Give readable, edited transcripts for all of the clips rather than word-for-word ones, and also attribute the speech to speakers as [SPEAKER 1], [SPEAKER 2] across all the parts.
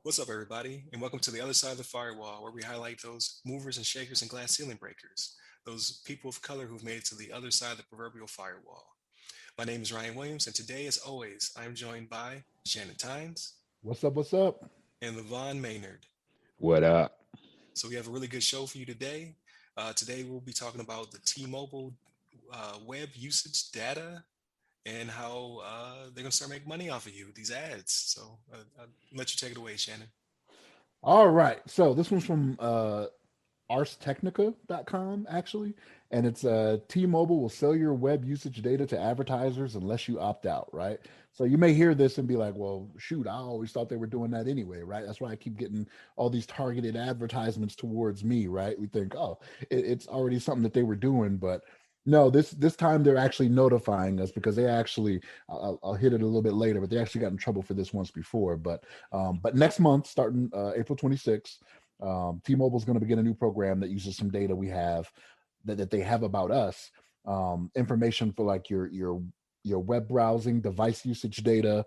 [SPEAKER 1] What's up, everybody, and welcome to the other side of the firewall, where we highlight those movers and shakers and glass ceiling breakers, those people of color who've made it to the other side of the proverbial firewall. My name is Ryan Williams, and today, as always, I am joined by Shannon Tynes
[SPEAKER 2] What's up? What's up?
[SPEAKER 1] and Levon Maynard.
[SPEAKER 3] What up?
[SPEAKER 1] So, we have a really good show for you today. Today, we'll be talking about the T Mobile web usage data and how they're going to start making money off of you, these ads. So, I'll let you take it away, Shannon.
[SPEAKER 2] All right. So this one's from arstechnica.com actually, and it's T-Mobile will sell your web usage data to advertisers unless you opt out, right? So you may hear this and be like, "Well, shoot, I always thought they were doing that anyway, right?" That's why I keep getting all these targeted advertisements towards me, right? We think, "Oh, it's already something that they were doing," but no, this time they're actually notifying us because they actually I'll hit it a little bit later, but they actually got in trouble for this once before. But next month, starting April 26th, T-Mobile is going to begin a new program that uses some data we have that they have about us, information for like your web browsing, device usage data,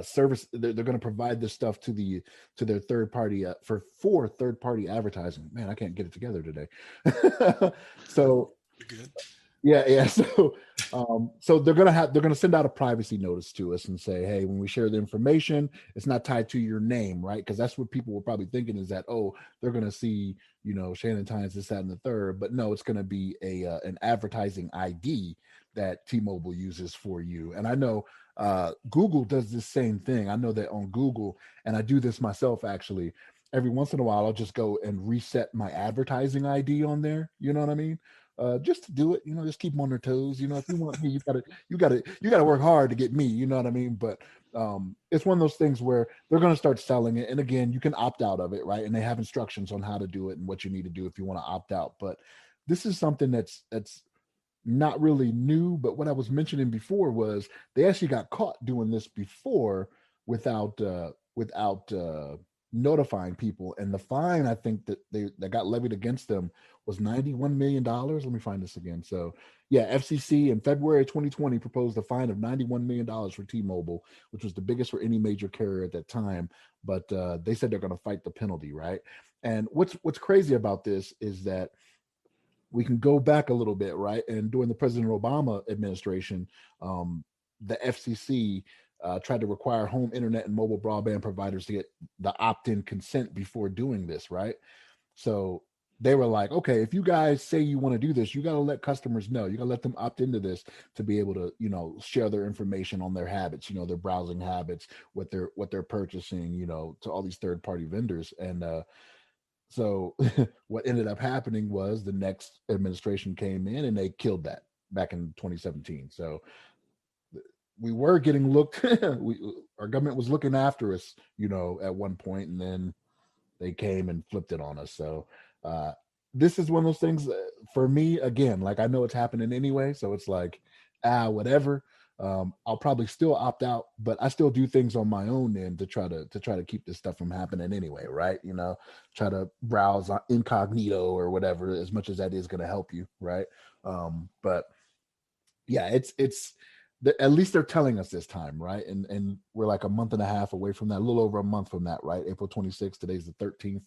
[SPEAKER 2] service. They're going to provide this stuff to their third party for third party advertising. Man, I can't get it together today. So
[SPEAKER 1] You're good.
[SPEAKER 2] yeah. So they're gonna send out a privacy notice to us and say, hey, when we share the information, it's not tied to your name, right? Because that's what people were probably thinking is that, oh, they're gonna see, Shannon Tynes, this, that, and the third. But no, it's gonna be a an advertising ID that T-Mobile uses for you. And I know Google does the same thing. I know that on Google, and I do this myself actually. Every once in a while, I'll just go and reset my advertising ID on there. You know what I mean? Just to do it, just keep them on their toes. If you want me, you gotta work hard to get me. You know what I mean? But it's one of those things where they're going to start selling it, and again, you can opt out of it, right? And they have instructions on how to do it and what you need to do if you want to opt out. But this is something that's not really new. But what I was mentioning before was they actually got caught doing this before without notifying people, and the fine I think that got levied against them was $91 million. Let me find this again. So yeah, FCC in February 2020 proposed a fine of $91 million for T-Mobile, which was the biggest for any major carrier at that time. But they said they're going to fight the penalty, right? And what's crazy about this is that we can go back a little bit, right? And during the President Obama administration, the FCC tried to require home internet and mobile broadband providers to get the opt-in consent before doing this, right? So they were like, okay, if you guys say you want to do this, you got to let customers know. You got to let them opt into this to be able to, share their information on their habits, their browsing habits, what they're purchasing, to all these third-party vendors. And so what ended up happening was the next administration came in and they killed that back in 2017. So we were getting looked our government was looking after us, at one point, and then they came and flipped it on us. So uh this is one of those things for me, again, like I know it's happening anyway, so it's like whatever. I'll probably still opt out, but I still do things on my own end to try to keep this stuff from happening anyway, right? Try to browse incognito or whatever, as much as that is going to help you, right? But yeah, it's at least they're telling us this time, right? And we're like a month and a half away from that, a little over a month from that, right? April 26th, today's the 13th.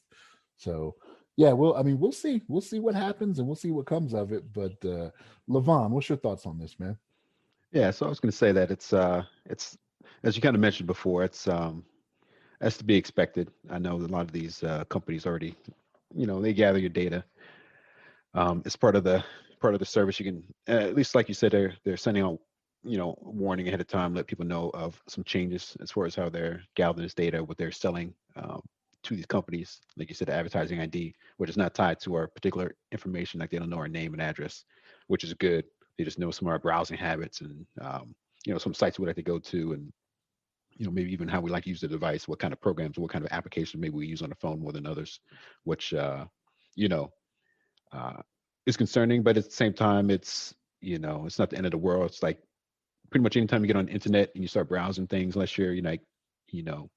[SPEAKER 2] So yeah, we'll see what happens, and we'll see what comes of it. But Levon, what's your thoughts on this, man?
[SPEAKER 3] Yeah, so I was going to say that it's as you kind of mentioned before, it's as to be expected. I know a lot of these companies already, they gather your data. It's part of the service. You can at least, like you said, they're sending out warning ahead of time, let people know of some changes as far as how they're gathering this data, what they're selling to these companies. Like you said, the advertising ID, which is not tied to our particular information, like they don't know our name and address, which is good. They just know some of our browsing habits and some sites we like to go to, and maybe even how we like to use the device, what kind of programs, what kind of applications maybe we use on the phone more than others, which you know uh, is concerning. But at the same time, it's not the end of the world. It's like pretty much anytime you get on the internet and you start browsing things, unless you're like, you know,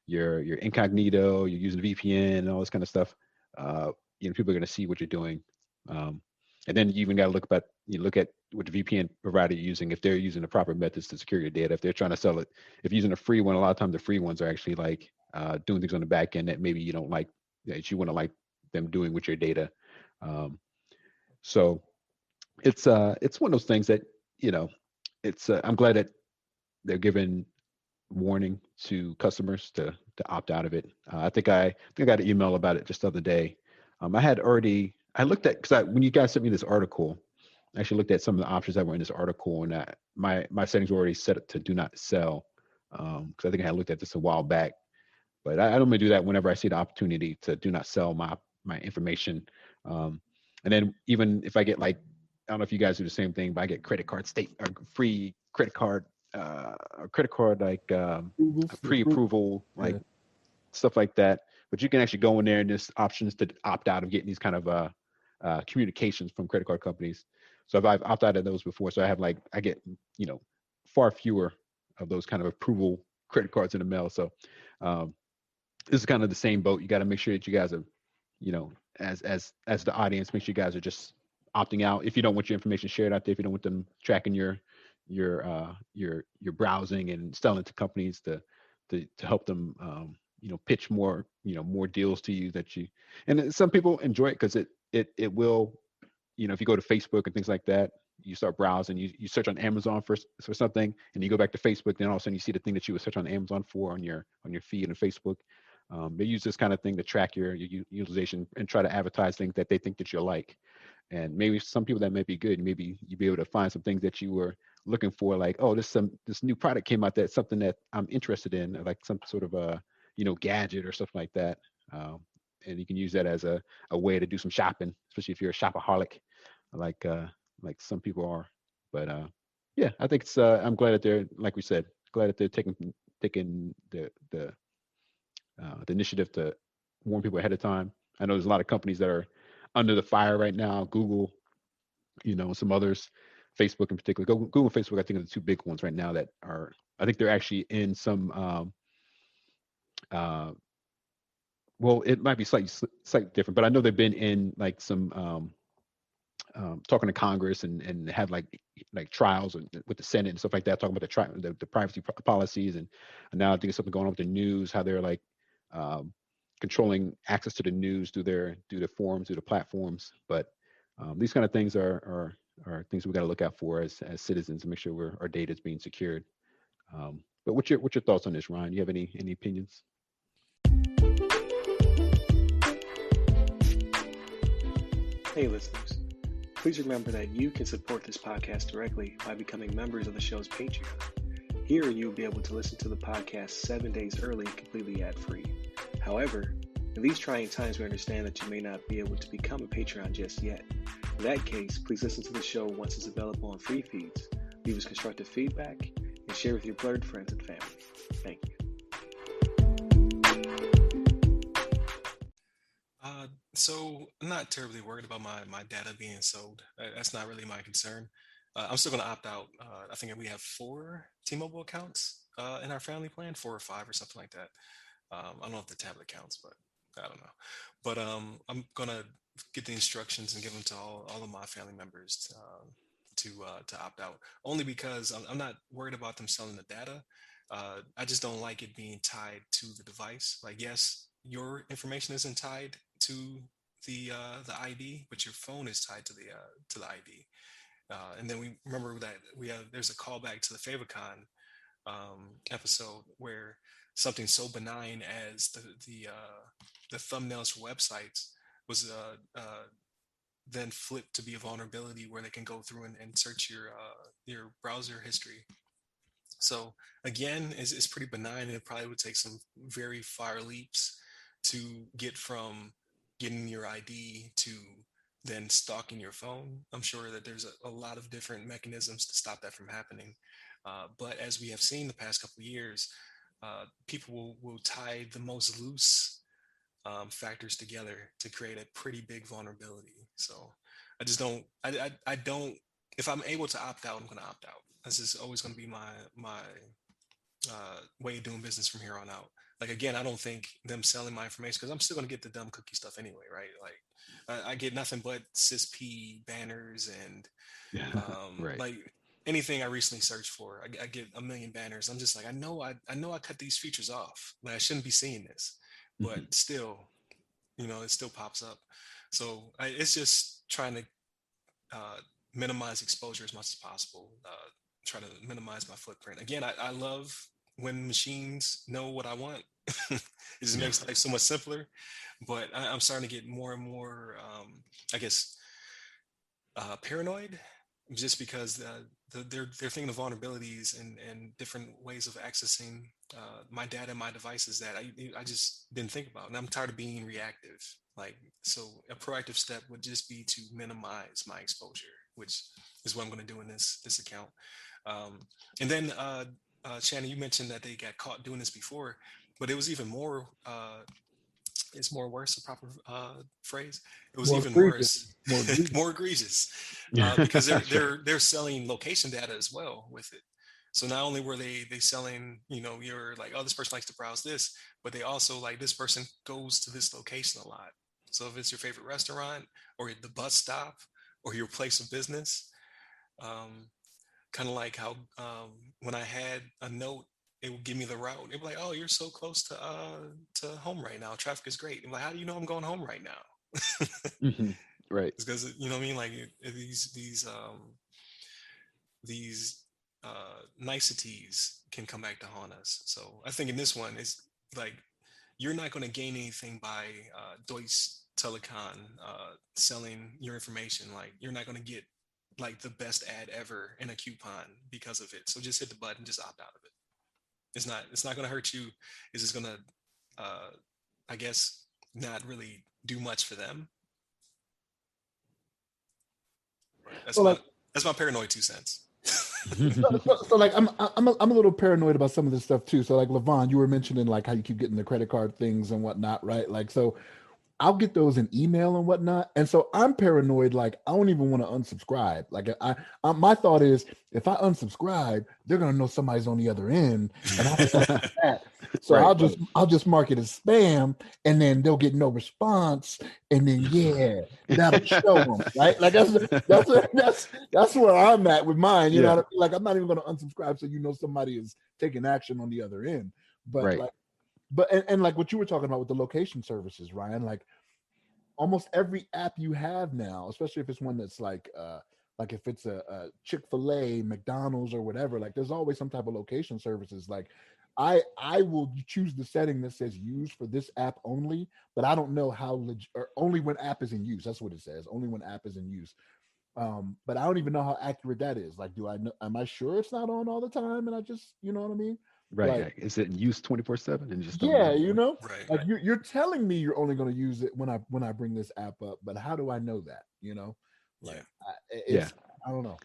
[SPEAKER 3] you're incognito, you're using VPN and all this kind of stuff. Uh, people are going to see what you're doing. Um, and then you even got to look at what the VPN provider you're using, if they're using the proper methods to secure your data, if they're trying to sell it, if you're using a free one, a lot of times the free ones are actually like doing things on the back end that maybe you don't like, that you want to like them doing with your data. Um, so it's one of those things that, you know, it's I'm glad that they're giving warning to customers to opt out of it. I think I got an email about it just the other day. I looked at, because when you guys sent me this article, I actually looked at some of the options that were in this article, and my settings were already set to do not sell, because I think I had looked at this a while back. But I normally do that whenever I see the opportunity to do not sell my information. Um, and then even if I get like, I don't know if you guys do the same thing, but I get credit card state or free credit card, or credit card like pre-approval, like stuff like that. But you can actually go in there and there's options to opt out of getting these kind of communications from credit card companies. So I've opted out of those before. So I get, you know, far fewer of those kind of approval credit cards in the mail. So um, this is kind of the same boat. You got to make sure that you guys are, you know, as the audience, make sure you guys are just opting out. If you don't want your information shared out there, if you don't want them tracking your browsing and selling to companies to help them, you know, pitch more, you know, more deals to you that you, and some people enjoy it because it will, you know, if you go to Facebook and things like that, you start browsing, you search on Amazon for something, and you go back to Facebook, then all of a sudden you see the thing that you would search on Amazon for on your feed on Facebook. They use this kind of thing to track your utilization and try to advertise things that they think that you'll like. And maybe some people that might be good, maybe you'll be able to find some things that you were looking for, like, oh, this new product came out that's something that I'm interested in, like some sort of a, you know, gadget or something like that. And you can use that as a way to do some shopping, especially if you're a shopaholic, like some people are. But yeah, I think it's I'm glad that they're, like we said, glad that they're taking the initiative to warn people ahead of time. I know there's a lot of companies that are under the fire right now. Google, you know, some others, Facebook in particular. Google and Facebook, I think, are the two big ones right now that are. I think they're actually in some. Uh, well, it might be slightly different, but I know they've been in like some talking to Congress and had like trials with the Senate and stuff like that, talking about the privacy policies, and now I think there's something going on with the news, how they're like um, controlling access to the news through the forums, through the platforms. But these kind of things are things we got to look out for as citizens, to make sure our data is being secured. But what's your thoughts on this, Ryan? You have any opinions?
[SPEAKER 1] Hey, listeners. Please remember that you can support this podcast directly by becoming members of the show's Patreon. Here, you'll be able to listen to the podcast 7 days early and completely ad-free. However, in these trying times, we understand that you may not be able to become a Patreon just yet. In that case, please listen to the show once it's available on free feeds, leave us constructive feedback, and share with your blurred friends and family. Thank you. So I'm not terribly worried about my data being sold. That's not really my concern. I'm still going to opt out. I think we have 4 T-Mobile accounts in our family plan, 4 or 5 or something like that. I don't know if the tablet counts, but I don't know. But I'm going to get the instructions and give them to all of my family members to opt out. Only because I'm not worried about them selling the data. I just don't like it being tied to the device. Like, yes, your information isn't tied to the ID, but your phone is tied to the ID. And then we remember that there's a callback to the Favicon episode where something so benign as the thumbnails for websites was then flipped to be a vulnerability where they can go through and search your browser history. So again, it's pretty benign, and it probably would take some very far leaps to get from getting your ID to then stalking your phone. I'm sure that there's a lot of different mechanisms to stop that from happening. But as we have seen the past couple of years, people will tie the most loose factors together to create a pretty big vulnerability. So I just don't, I don't, if I'm able to opt out, I'm going to opt out. This is always going to be my way of doing business from here on out. like again, I don't think them selling my information because I'm still gonna get the dumb cookie stuff anyway, right? Like I get nothing but CISP banners and
[SPEAKER 3] Right.
[SPEAKER 1] like anything I recently searched for, I get a million banners. I'm just like, I know I cut these features off. Like I shouldn't be seeing this, but
[SPEAKER 3] Mhm.
[SPEAKER 1] still, it still pops up. So it's just trying to uh, minimize exposure as much as possible. Try to minimize my footprint. Again, I love when machines know what I want. It just
[SPEAKER 3] Yeah.
[SPEAKER 1] makes life so much simpler. But I'm starting to get more and more, I guess, paranoid, just because they're thinking of vulnerabilities and different ways of accessing my data and my devices that I just didn't think about, and I'm tired of being reactive. Like, so a proactive step would just be to minimize my exposure, which is what I'm going to do in this account. Um, and then Shannon, you mentioned that they got caught doing this before, but it was even more. Is more worse a proper phrase? It was
[SPEAKER 2] More
[SPEAKER 1] even
[SPEAKER 2] egregious.
[SPEAKER 1] worse,
[SPEAKER 2] More egregious.
[SPEAKER 1] more egregious, because they're
[SPEAKER 3] That's right.
[SPEAKER 1] they're selling location data as well with it. So not only were they selling, you're like, oh, this person likes to browse this, but they also like this person goes to this location a lot. So if it's your favorite restaurant or the bus stop or your place of business, um, kind of like how when I had a note, it would give me the route. It'd be like, "Oh, you're so close to home right now. Traffic is great." I'm like, "How do you know I'm going home right now?"
[SPEAKER 3] Mhm. Right.
[SPEAKER 1] It's because you know what I mean. Like these niceties can come back to haunt us. So I think in this one, it's like you're not going to gain anything by Deutsche Telekom selling your information. Like you're not going to get like the best ad ever in a coupon because of it. So just hit the button, just opt out of it. It's not going to hurt you. It's just going to, I guess, not really do much for them. But
[SPEAKER 2] So like
[SPEAKER 1] that's my paranoid 2 cents.
[SPEAKER 2] so like I'm a little paranoid about some of this stuff too. So like Levon, you were mentioning like how you keep getting the credit card things and whatnot, right? Like so I'll get those in email and whatnot. And so I'm paranoid. Like I don't even want to unsubscribe. Like my thought is if I unsubscribe, they're gonna know somebody's on the other end, and I don't want that. So
[SPEAKER 3] Right.
[SPEAKER 2] I'll just mark it as spam, and then they'll get no response, and then yeah, that'll show them right. Like that's where I'm at with mine. You know
[SPEAKER 3] Yeah.
[SPEAKER 2] what I mean? Like I'm not even gonna unsubscribe, so somebody is taking action on the other end. But
[SPEAKER 3] Right.
[SPEAKER 2] like and like what you were talking about with the location services, Ryan, like almost every app you have now, especially if it's one that's like if it's a Chick-fil-A, McDonald's or whatever, like there's always some type of location services. Like I will choose the setting that says used for this app only, but I don't know how or only when app is in use. That's what it says. Only when app is in use. But I don't even know how accurate that is. Like, do I know, am I sure it's not on all the time? And I just, you know what I mean?
[SPEAKER 3] Right.
[SPEAKER 2] Like,
[SPEAKER 3] Yeah. Is it in use 24/7 and you just don't
[SPEAKER 2] yeah,
[SPEAKER 3] know? Or,
[SPEAKER 1] Right.
[SPEAKER 2] like you're telling me you're only going to use it when I bring this app up, but how do I know that?
[SPEAKER 1] Yeah.
[SPEAKER 2] Like
[SPEAKER 3] yeah.
[SPEAKER 2] it's I don't know.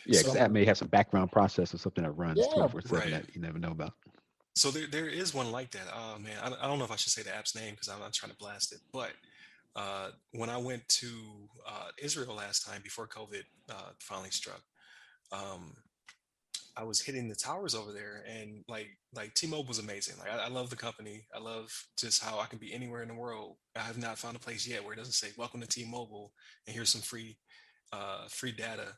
[SPEAKER 3] Yeah. Because
[SPEAKER 1] So
[SPEAKER 3] the app may have some background process or something that runs
[SPEAKER 2] Yeah,
[SPEAKER 3] 24/7
[SPEAKER 1] right.
[SPEAKER 3] that you never know about.
[SPEAKER 1] So there is one like that. Oh man, I don't know if I should say the app's name because I'm not trying to blast it. But when I went to Israel last time before COVID finally struck, um, I was hitting the towers over there, and like T-Mobile was amazing. Like I love the company. I love just how I can be anywhere in the world. I have not found a place yet where it doesn't say "Welcome to T-Mobile" and here's some free data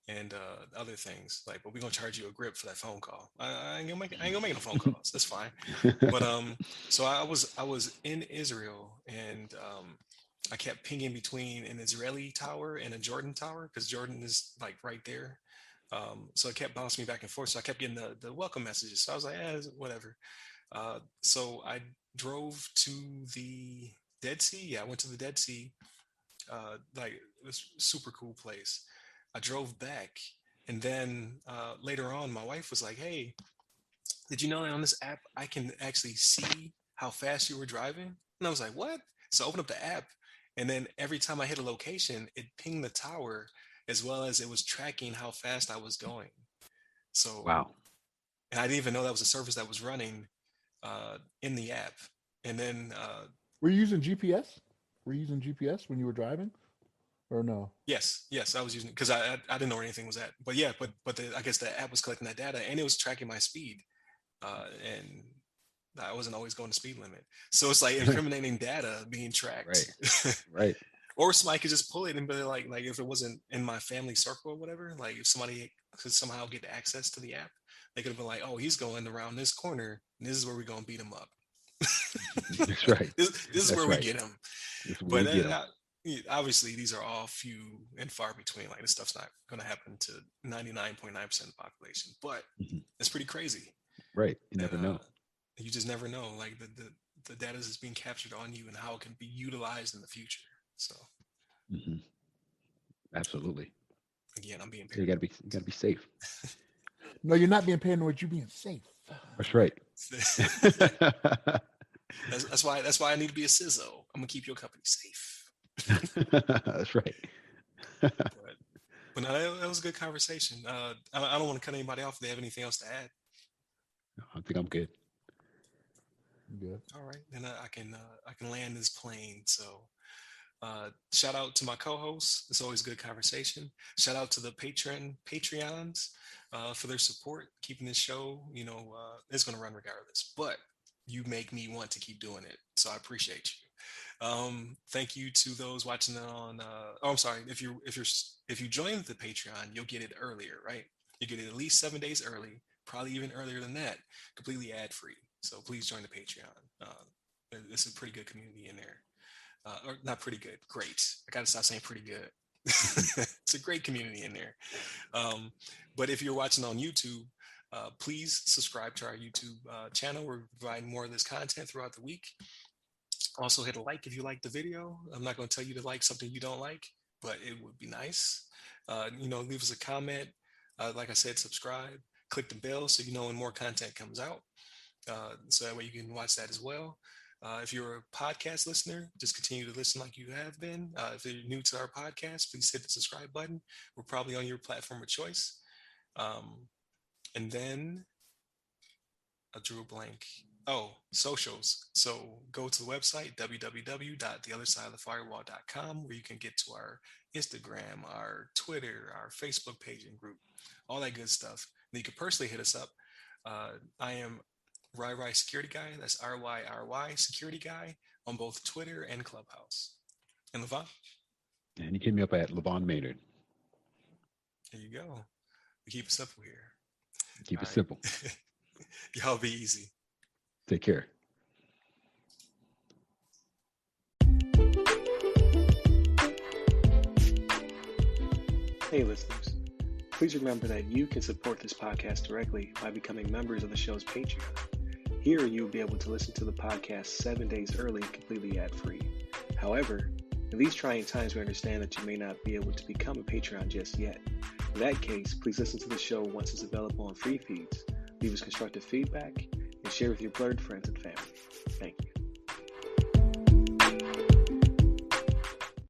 [SPEAKER 1] and other things. Like, but we're gonna charge you a grip for that phone call. I ain't gonna make no phone calls. That's fine. But so I was in Israel, and I kept pinging between an Israeli tower and a Jordan tower because Jordan is like right there. So it kept bouncing me back and forth. So I kept getting the welcome messages. So I was like, whatever. So I drove to the Dead Sea. Yeah, I went to the Dead Sea. Like it was a super cool place. I drove back, and then later on, my wife was like, "Hey, did you know that on this app I can actually see how fast you were driving?" And I was like, "What?" So I opened up the app, and then every time I hit a location, it pinged the tower as well as it was tracking how fast I was going. So,
[SPEAKER 3] Wow.
[SPEAKER 1] and I didn't even know that was a service that was running in the app. And then,
[SPEAKER 2] were you using GPS? Were you using GPS when you were driving, or no?
[SPEAKER 1] yes, I was using it because I didn't know where anything was at. But yeah, but I guess the app was collecting that data and it was tracking my speed. And I wasn't always going the speed limit. So it's like incriminating data being tracked.
[SPEAKER 3] Right.
[SPEAKER 1] Or somebody could just pull it and be like if it wasn't in my family circle or whatever, like if somebody could somehow get access to the app, they could have been like, oh, he's going around this corner and this is where we're going to beat him up.
[SPEAKER 3] That's right.
[SPEAKER 1] This is where we get him. But obviously these are all few and far between. Like this stuff's not going to happen to 99.9% of the population, but it's pretty crazy.
[SPEAKER 3] Right. You never know.
[SPEAKER 1] You just never know. Like the data is being captured on you and how it can be utilized in the future. So,
[SPEAKER 3] absolutely.
[SPEAKER 1] Again, I'm being
[SPEAKER 3] paranoid. You gotta be safe.
[SPEAKER 2] No, you're not being paranoid. You're being safe.
[SPEAKER 3] That's right.
[SPEAKER 1] That's why I need to be a CISO. I'm gonna keep your company safe.
[SPEAKER 3] That's right.
[SPEAKER 1] But no, that was a good conversation. I don't want to cut anybody off if they have anything else to add.
[SPEAKER 3] I think I'm good.
[SPEAKER 2] Good.
[SPEAKER 1] All right, then I can land this plane. So. Shout out to my co-hosts. It's always a good conversation. Shout out to the Patreons for their support, keeping this show, it's going to run regardless, but you make me want to keep doing it. So I appreciate you. Thank you to those watching on, I'm sorry. If you join the Patreon, you'll get it earlier, right? You get it at least 7 days early, probably even earlier than that, completely ad-free. So please join the Patreon. It's a pretty good community in there. Or not pretty good, great. I gotta stop saying pretty good. It's a great community in there. But if you're watching on YouTube, please subscribe to our YouTube channel. We're providing more of this content throughout the week. Also hit a like if you like the video. I'm not going to tell you to like something you don't like, but it would be nice. Leave us a comment. Like I said, subscribe, click the bell so you know when more content comes out. So that way you can watch that as well. If you're a podcast listener, just continue to listen like you have been. If you're new to our podcast, please hit the subscribe button. We're probably on your platform of choice. And then I drew a blank. Oh, socials. So go to the website, www.theothersideofthefirewall.com, where you can get to our Instagram, our Twitter, our Facebook page and group, all that good stuff. And you can personally hit us up. I am RyRy Security Guy. That's RYRY Security Guy on both Twitter and Clubhouse. And Levon?
[SPEAKER 3] And you can hit me up at Levon Maynard.
[SPEAKER 1] There you go. We keep it simple here.
[SPEAKER 3] Keep it simple.
[SPEAKER 1] Y'all be easy.
[SPEAKER 3] Take care.
[SPEAKER 1] Hey, listeners. Please remember that you can support this podcast directly by becoming members of the show's Patreon. Here, you'll be able to listen to the podcast 7 days early, completely ad-free. However, in these trying times, we understand that you may not be able to become a Patreon just yet. In that case, please listen to the show once it's available on free feeds, leave us constructive feedback, and share with your blurred friends and family. Thank you.